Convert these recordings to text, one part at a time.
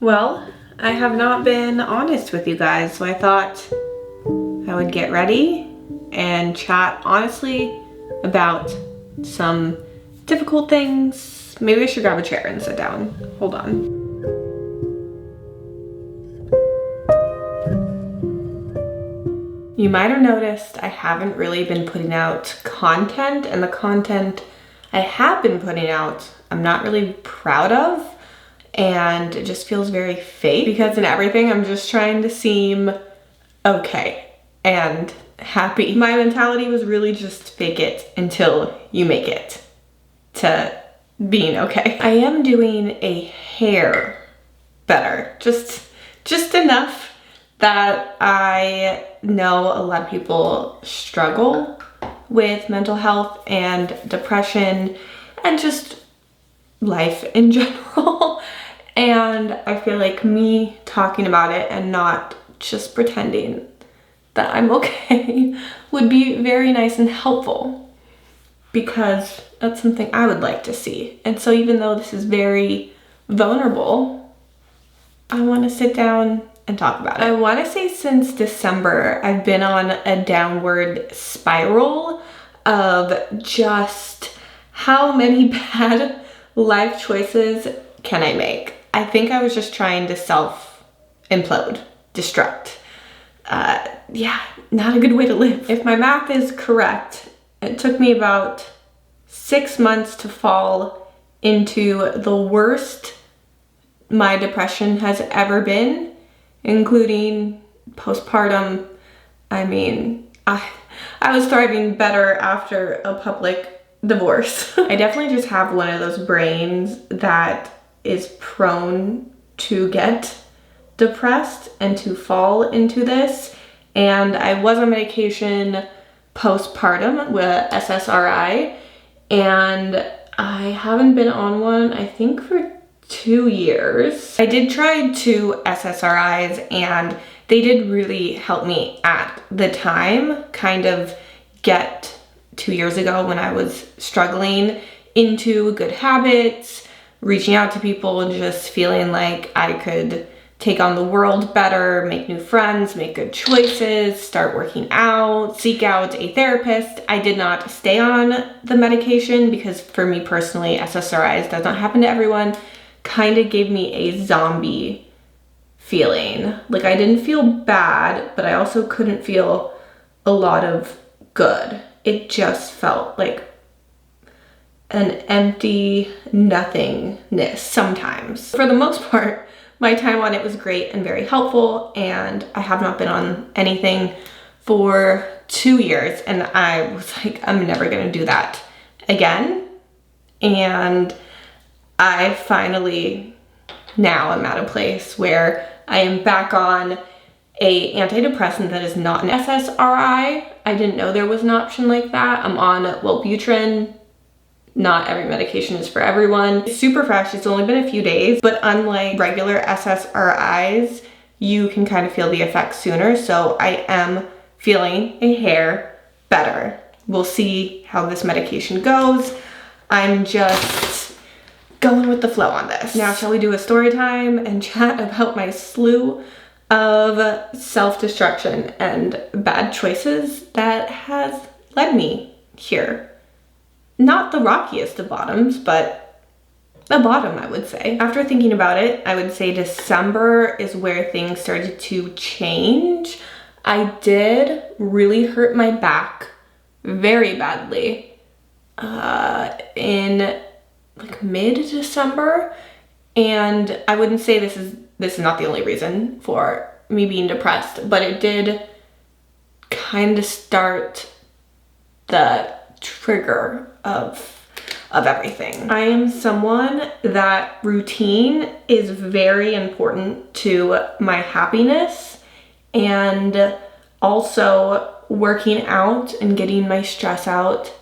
Well, I have not been honest with you guys, so I thought I would get ready and chat honestly about some difficult things. Maybe I should grab a chair and sit down. Hold on. You might have noticed I haven't really been putting out content, and the content I have been putting out I'm not really proud of, and it just feels very fake because in everything I'm just trying to seem okay and happy. My mentality was really just fake it until you make it to being okay. I am doing a hair better, just enough that I know a lot of people struggle with mental health and depression and just life in general. And I feel like me talking about it and not just pretending that I'm okay would be very nice and helpful, because that's something I would like to see. And so even though this is very vulnerable, I want to sit down and talk about it. I want to say since December, I've been on a downward spiral of just how many bad life choices can I make. I think I was just trying to self-implode, destruct. Yeah, not a good way to live. If my math is correct, it took me about 6 months to fall into the worst my depression has ever been, including postpartum. I mean, I was thriving better after a public divorce. I definitely just have one of those brains that is prone to get depressed and to fall into this. And I was on medication postpartum with SSRI, and I haven't been on one, I think, for 2 years. I did try 2 SSRIs and they did really help me at the time kind of get 2 years ago when I was struggling into good habits, reaching out to people and just feeling like I could take on the world better, make new friends, make good choices, start working out, seek out a therapist. I did not stay on the medication because for me personally, SSRIs does not happen to everyone, kind of gave me a zombie feeling. Like I didn't feel bad, but I also couldn't feel a lot of good. It just felt like an empty nothingness sometimes. For the most part, my time on it was great and very helpful, and I have not been on anything for 2 years, and I was like, I'm never gonna do that again. And I finally now am at a place where I am back on a antidepressant that is not an SSRI. I didn't know there was an option like that. I'm on Wellbutrin. Not every medication is for everyone. It's super fresh, it's only been a few days, but unlike regular SSRIs, you can kind of feel the effects sooner. So I am feeling a hair better. We'll see how this medication goes. I'm just going with the flow on this. Now, shall we do a story time and chat about my slew of self-destruction and bad choices that has led me here? Not the rockiest of bottoms, but a bottom, I would say. After thinking about it, I would say December is where things started to change. I did really hurt my back very badly in like mid-December, and I wouldn't say this is not the only reason for me being depressed, but it did kind of start the trigger of everything. I am someone that routine is very important to my happiness, and also working out and getting my stress out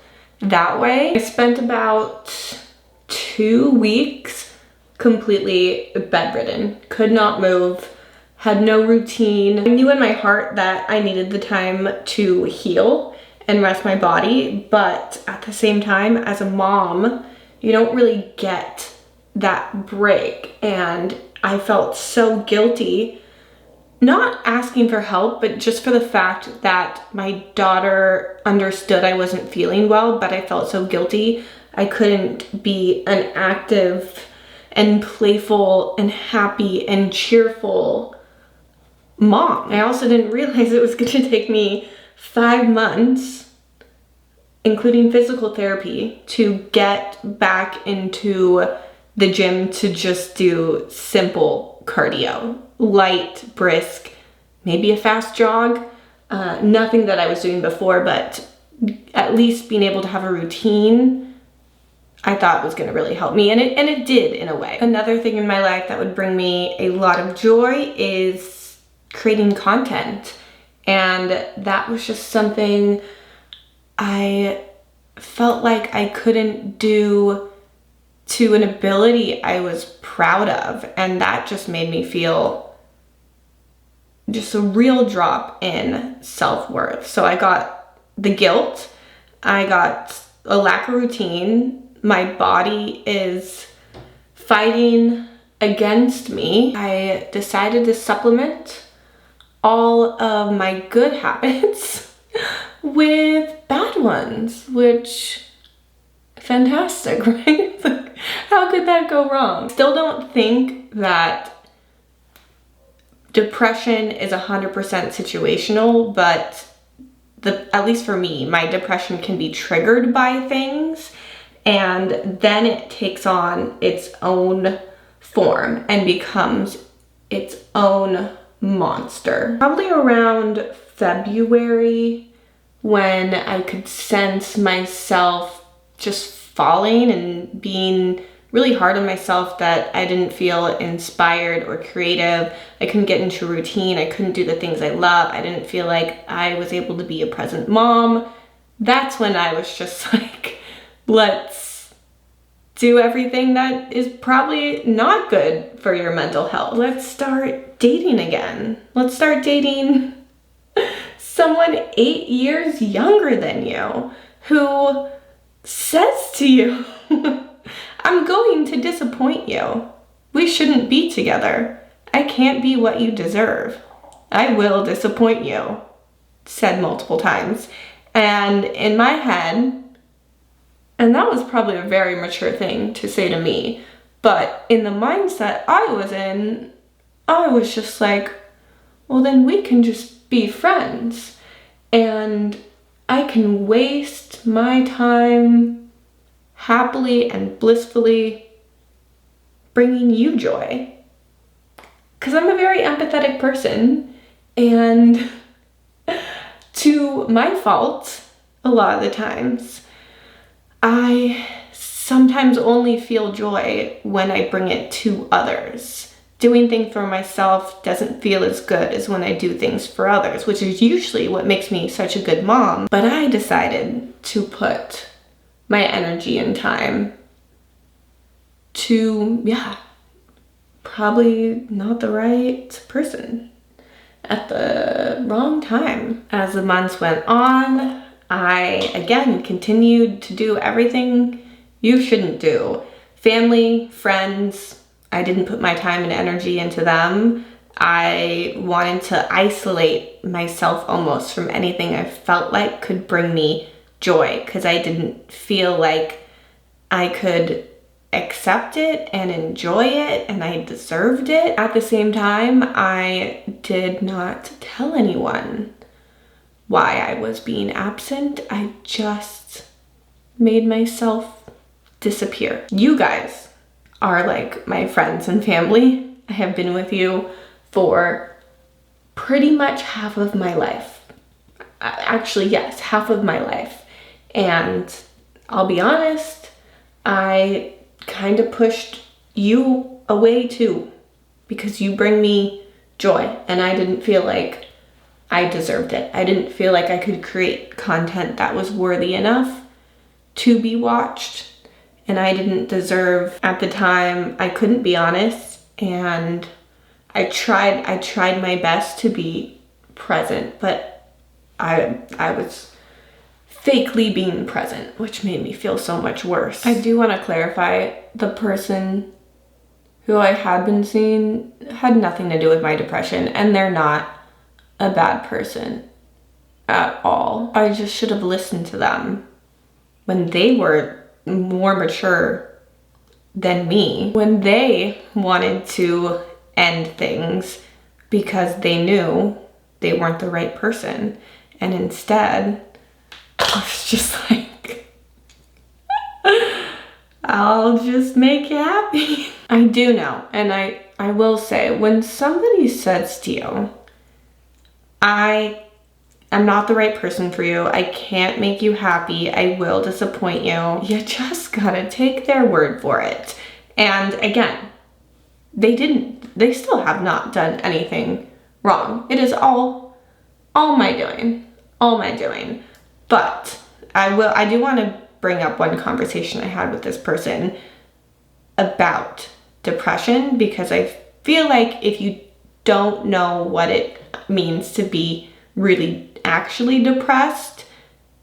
that way. I spent about 2 weeks completely bedridden, could not move, had no routine. I knew in my heart that I needed the time to heal and rest my body, but at the same time, as a mom, you don't really get that break, and I felt so guilty, not asking for help, but just for the fact that my daughter understood I wasn't feeling well, but I felt so guilty. I couldn't be an active and playful and happy and cheerful mom. I also didn't realize it was going to take me 5 months, including physical therapy, to get back into the gym to just do simple cardio, light, brisk, maybe a fast jog. Nothing that I was doing before, but at least being able to have a routine I thought was going to really help me, and it did in a way. Another thing in my life that would bring me a lot of joy is creating content, and that was just something I felt like I couldn't do to an ability I was proud of, and that just made me feel just a real drop in self-worth. So I got the guilt, I got a lack of routine, my body is fighting against me. I decided to supplement all of my good habits with bad ones, which fantastic, right? Like, how could that go wrong? Still don't think that depression is 100% situational, but at least for me, my depression can be triggered by things, and then it takes on its own form and becomes its own monster. Probably around February, when I could sense myself just falling and being really hard on myself, that I didn't feel inspired or creative. I couldn't get into routine. I couldn't do the things I love. I didn't feel like I was able to be a present mom. That's when I was just like, let's do everything that is probably not good for your mental health. Let's start dating again. Let's start dating someone 8 years younger than you who says to you, I'm going to disappoint you. We shouldn't be together. I can't be what you deserve. I will disappoint you. Said multiple times. And in my head, and that was probably a very mature thing to say to me, but in the mindset I was in, I was just like, well, then we can just be friends, and I can waste my time happily and blissfully bringing you joy. Because I'm a very empathetic person, and to my fault, a lot of the times, I sometimes only feel joy when I bring it to others. Doing things for myself doesn't feel as good as when I do things for others, which is usually what makes me such a good mom. But I decided to put my energy and time to, probably not the right person at the wrong time. As the months went on, I again continued to do everything you shouldn't do. Family, friends, I didn't put my time and energy into them. I wanted to isolate myself almost from anything I felt like could bring me joy, because I didn't feel like I could accept it and enjoy it, and I deserved it. At the same time, I did not tell anyone why I was being absent. I just made myself disappear. You guys are like my friends and family. I have been with you for pretty much half of my life. Actually, yes, half of my life. And I'll be honest, I kind of pushed you away too, because you bring me joy, and I didn't feel like I deserved it. I didn't feel like I could create content that was worthy enough to be watched, and I didn't deserve, at the time, I couldn't be honest, and I tried my best to be present, but I was fakely being present, which made me feel so much worse. I do want to clarify, the person who I had been seeing had nothing to do with my depression, and they're not a bad person at all. I just should have listened to them when they were more mature than me, when they wanted to end things because they knew they weren't the right person. And instead, I was just like, I'll just make you happy. I do know, and I will say, when somebody says to you, I am not the right person for you, I can't make you happy, I will disappoint you, you just gotta take their word for it. And again, they still have not done anything wrong. It is all my doing. But I do want to bring up one conversation I had with this person about depression, because I feel like if you don't know what it means to be really actually depressed,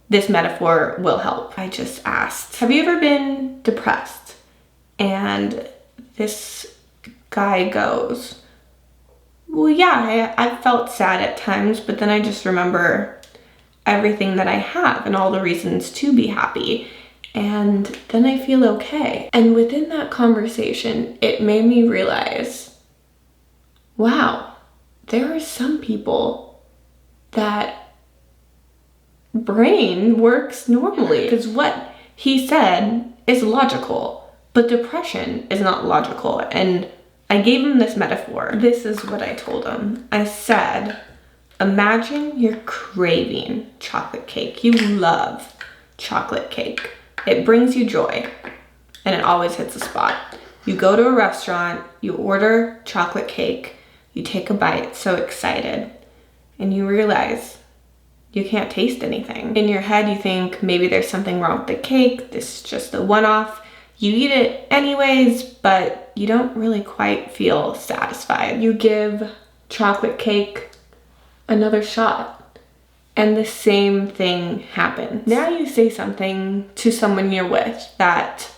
this metaphor will help. I just asked, have you ever been depressed? And this guy goes, well, yeah, I felt sad at times, but then I just remember everything that I have and all the reasons to be happy. And then I feel okay. And within that conversation, it made me realize, wow, there are some people that brain works normally. Because what he said is logical, but depression is not logical. And I gave him this metaphor. This is what I told him. I said, imagine you're craving chocolate cake. You love chocolate cake. It brings you joy, and it always hits a spot. You go to a restaurant, you order chocolate cake, you take a bite, so excited, and you realize you can't taste anything. In your head, you think maybe there's something wrong with the cake, this is just a one-off. You eat it anyways, but you don't really quite feel satisfied. You give chocolate cake another shot, and the same thing happens. Now you say something to someone you're with that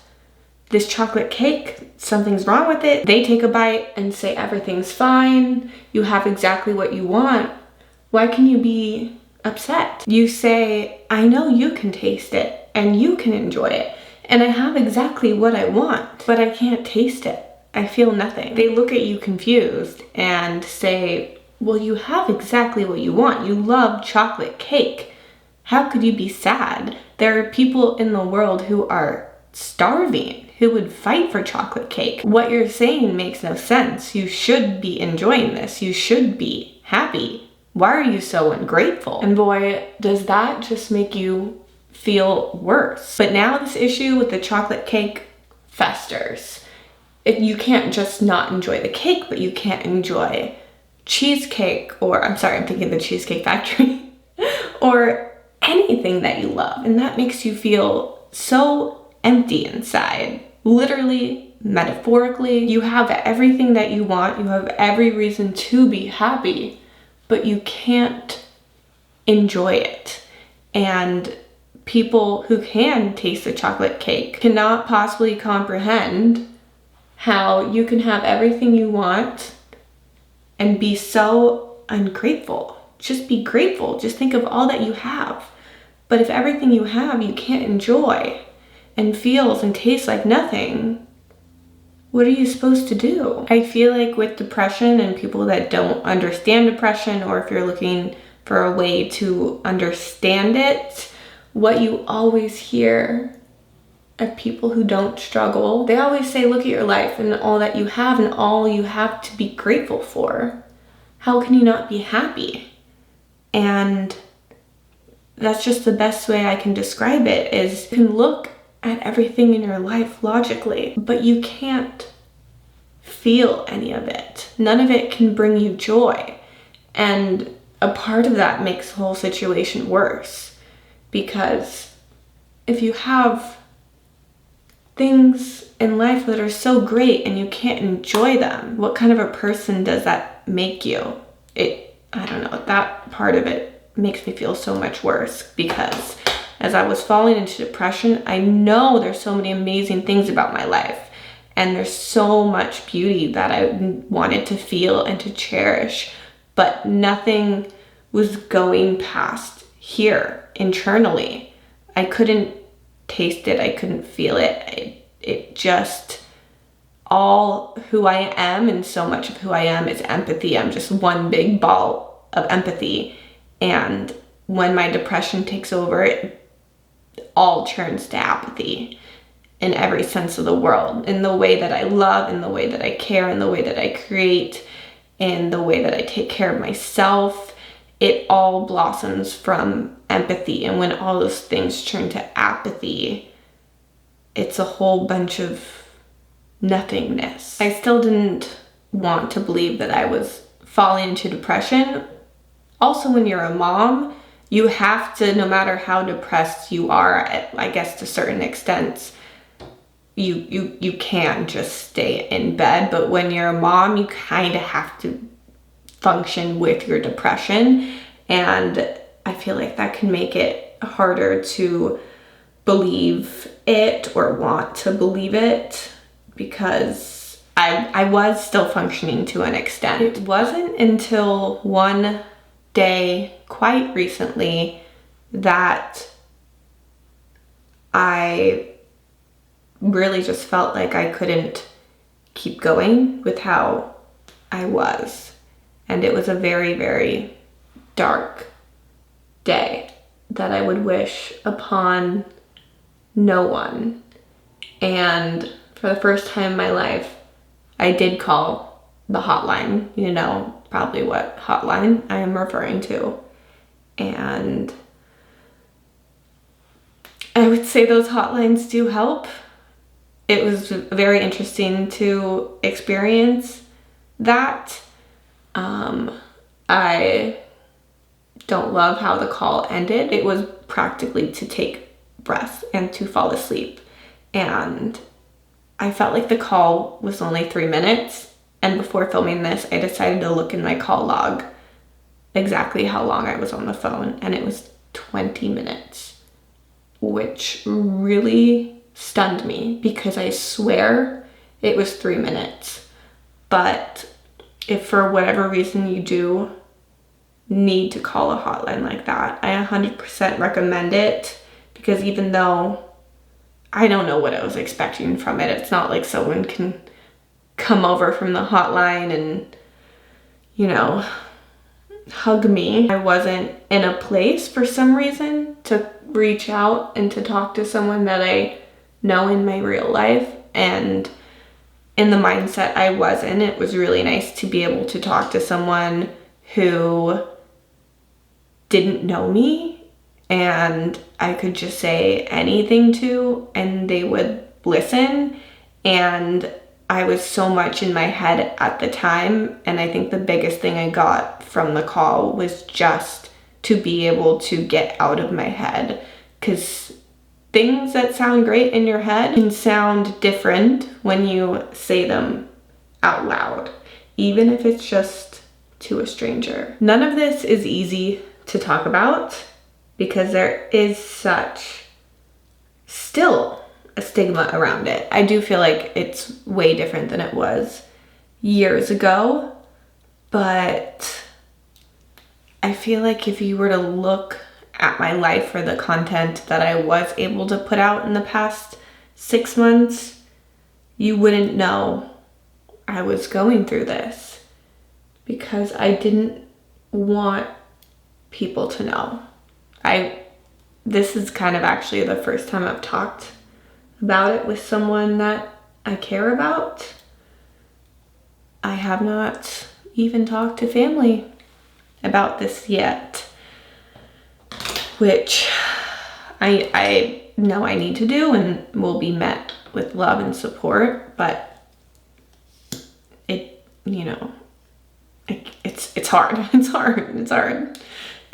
this chocolate cake, something's wrong with it. They take a bite and say everything's fine. You have exactly what you want. Why can you be upset? You say, I know you can taste it and you can enjoy it, and I have exactly what I want, but I can't taste it. I feel nothing. They look at you confused and say, well, you have exactly what you want. You love chocolate cake. How could you be sad? There are people in the world who are starving, who would fight for chocolate cake. What you're saying makes no sense. You should be enjoying this. You should be happy. Why are you so ungrateful? And boy, does that just make you feel worse. But now this issue with the chocolate cake festers. You can't just not enjoy the cake, but you can't enjoy cheesecake, or I'm sorry, I'm thinking of the Cheesecake Factory, or anything that you love. And that makes you feel so empty inside. Literally, metaphorically, you have everything that you want. You have every reason to be happy, but you can't enjoy it. And people who can taste the chocolate cake cannot possibly comprehend how you can have everything you want and be so ungrateful. Just be grateful. Just think of all that you have. But if everything you have you can't enjoy and feels and tastes like nothing, what are you supposed to do? I feel like with depression and people that don't understand depression, or if you're looking for a way to understand it, what you always hear of people who don't struggle, they always say, look at your life and all that you have and all you have to be grateful for. How can you not be happy? And that's just the best way I can describe it, is you can look at everything in your life logically, but you can't feel any of it. None of it can bring you joy. And a part of that makes the whole situation worse, because if you have things in life that are so great and you can't enjoy them, what kind of a person does that make you? I don't know, that part of it makes me feel so much worse, because as I was falling into depression, I know there's so many amazing things about my life, and there's so much beauty that I wanted to feel and to cherish, but nothing was going past here internally. I couldn't taste it. I couldn't feel it. It just, all who I am and so much of who I am is empathy. I'm just one big ball of empathy. And when my depression takes over, it all turns to apathy in every sense of the world, in the way that I love, in the way that I care, in the way that I create, in the way that I take care of myself. It all blossoms from empathy. And when all those things turn to apathy, it's a whole bunch of nothingness. I still didn't want to believe that I was falling into depression. Also, when you're a mom, you have to, no matter how depressed you are, I guess to certain extents, you can just stay in bed. But when you're a mom, you kind of have to function with your depression. And I feel like that can make it harder to believe it or want to believe it, because I was still functioning to an extent. It wasn't until one day quite recently that I really just felt like I couldn't keep going with how I was. And it was a very, very dark day that I would wish upon no one. And for the first time in my life, I did call the hotline. You know probably what hotline I am referring to. And I would say those hotlines do help. It was very interesting to experience that. I don't love how the call ended. It was practically to take breath and to fall asleep. And I felt like the call was only 3 minutes. And before filming this, I decided to look in my call log exactly how long I was on the phone. And it was 20 minutes, which really stunned me because I swear it was 3 minutes. But if for whatever reason you do need to call a hotline like that, I 100% recommend it, because even though I don't know what I was expecting from it, it's not like someone can come over from the hotline and, you know, hug me. I wasn't in a place for some reason to reach out and to talk to someone that I know in my real life, and in the mindset I was in, it was really nice to be able to talk to someone who didn't know me and I could just say anything to and they would listen. And I was so much in my head at the time, and I think the biggest thing I got from the call was just to be able to get out of my head, because things that sound great in your head can sound different when you say them out loud, even if it's just to a stranger. None of this is easy to talk about because there is still a stigma around it. I do feel like it's way different than it was years ago, but I feel like if you were to look at my life or the content that I was able to put out in the past 6 months, you wouldn't know I was going through this, because I didn't want people to know. This is kind of actually the first time I've talked about it with someone that I care about. I have not even talked to family about this yet, which I know I need to do and will be met with love and support, but it's hard. It's hard.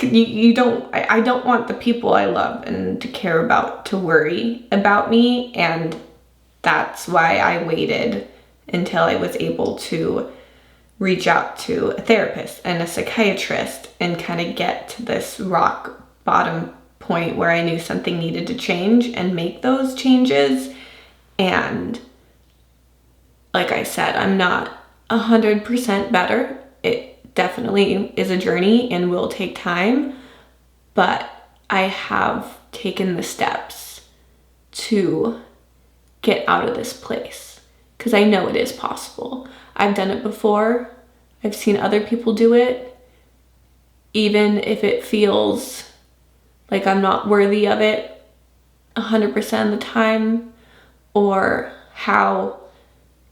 I don't want the people I love and to care about to worry about me, and that's why I waited until I was able to reach out to a therapist and a psychiatrist and kind of get to this rock bottom point where I knew something needed to change and make those changes. And like I said, I'm not 100% better. It definitely is a journey and will take time, but I have taken the steps to get out of this place because I know it is possible. I've done it before. I've seen other people do it. Even if it feels like I'm not worthy of it 100% of the time, or how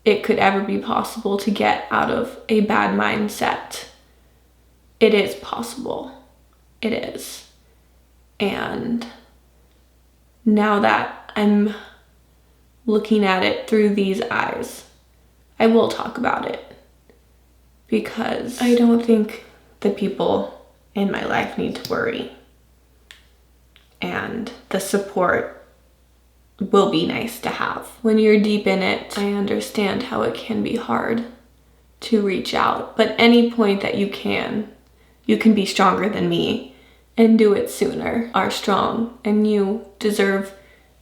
it could ever be possible to get out of a bad mindset. It is possible. It is. And now that I'm looking at it through these eyes, I will talk about it, because I don't think the people in my life need to worry. And the support will be nice to have. When you're deep in it, I understand how it can be hard to reach out. But any point that you can be stronger than me and do it sooner. Are strong, and you deserve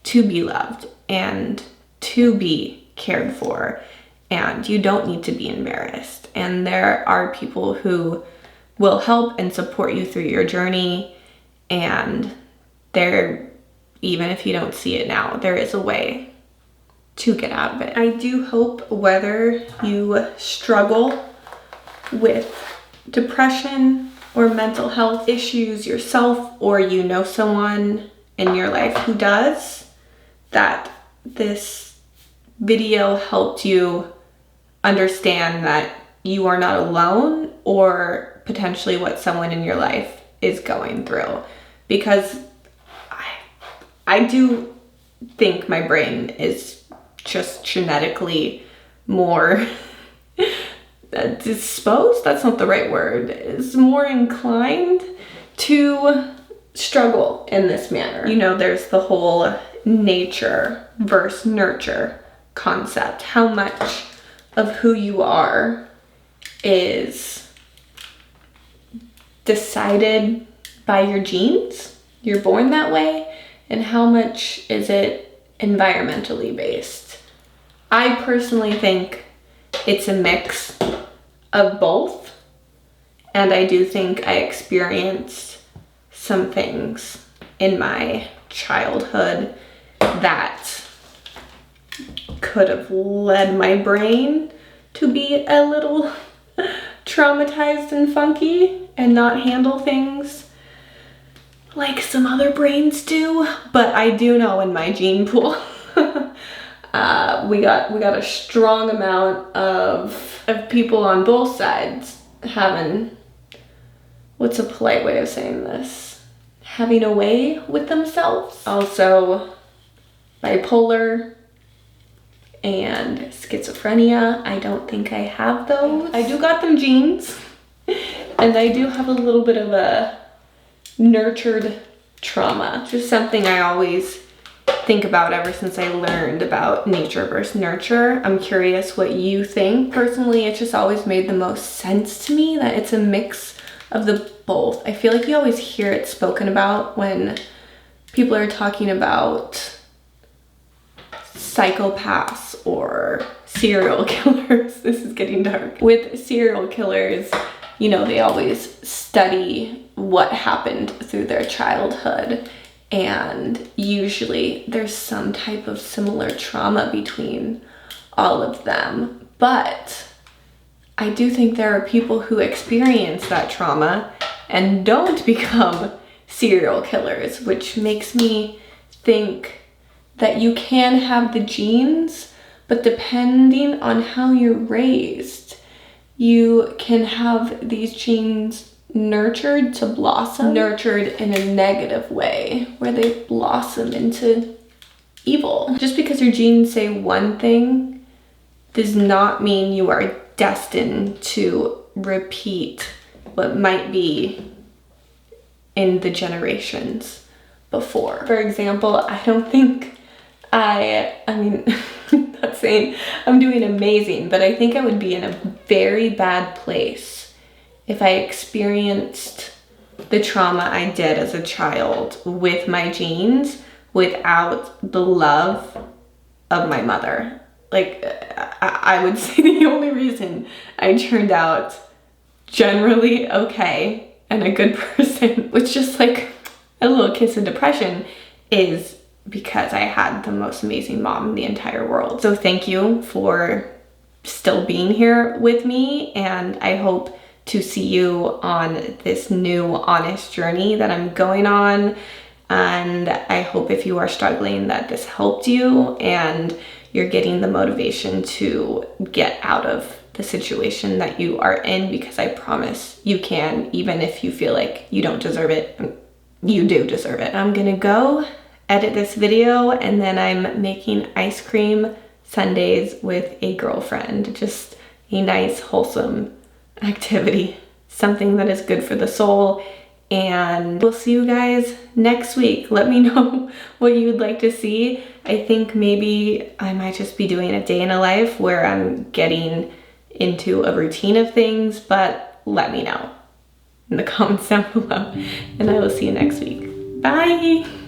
to be loved and to be cared for, and you don't need to be embarrassed. And there are people who will help and support you through your journey, and even if you don't see it now, there is a way to get out of it. I do hope, whether you struggle with depression or mental health issues yourself, or you know someone in your life who does, that this video helped you understand that you are not alone, or potentially what someone in your life is going through. Because I do think my brain is just genetically more disposed, that's not the right word, is more inclined to struggle in this manner. You know, there's the whole nature versus nurture concept. How much of who you are is decided by your genes, you're born that way, and how much is it environmentally based. I personally think it's a mix of both, and I do think I experienced some things in my childhood that could have led my brain to be a little traumatized and funky and not handle things like some other brains do. But I do know in my gene pool we got a strong amount of people on both sides having, what's a polite way of saying this, having a way with themselves. Also bipolar and schizophrenia. I don't think I have those. I do got them genes, and I do have a little bit of a nurtured trauma. Just something I always think about ever since I learned about nature versus nurture. I'm curious what you think. Personally, it just always made the most sense to me that it's a mix of the both. I feel like you always hear it spoken about when people are talking about psychopaths or serial killers. This is getting dark. With serial killers, you know, they always study what happened through their childhood, and usually there's some type of similar trauma between all of them. But I do think there are people who experience that trauma and don't become serial killers, which makes me think that you can have the genes, but depending on how you're raised, you can have these genes nurtured to blossom, nurtured in a negative way, where they blossom into evil. Just because your genes say one thing does not mean you are destined to repeat what might be in the generations before. For example, I don't think I mean, not saying I'm doing amazing, but I think I would be in a very bad place if I experienced the trauma I did as a child with my genes without the love of my mother like, I would say the only reason I turned out generally okay and a good person with just like a little kiss of depression is because I had the most amazing mom in the entire world. So thank you for still being here with me, and I hope to see you on this new honest journey that I'm going on. And I hope if you are struggling that this helped you and you're getting the motivation to get out of the situation that you are in, because I promise you can, even if you feel like you don't deserve it. You do deserve it. I'm gonna go edit this video, and then I'm making ice cream sundaes with a girlfriend. Just a nice, wholesome activity, something that is good for the soul. And we'll see you guys next week. Let me know what you would like to see. I think maybe I might just be doing a day in a life where I'm getting into a routine of things, but let me know in the comments down below, and I will see you next week. Bye.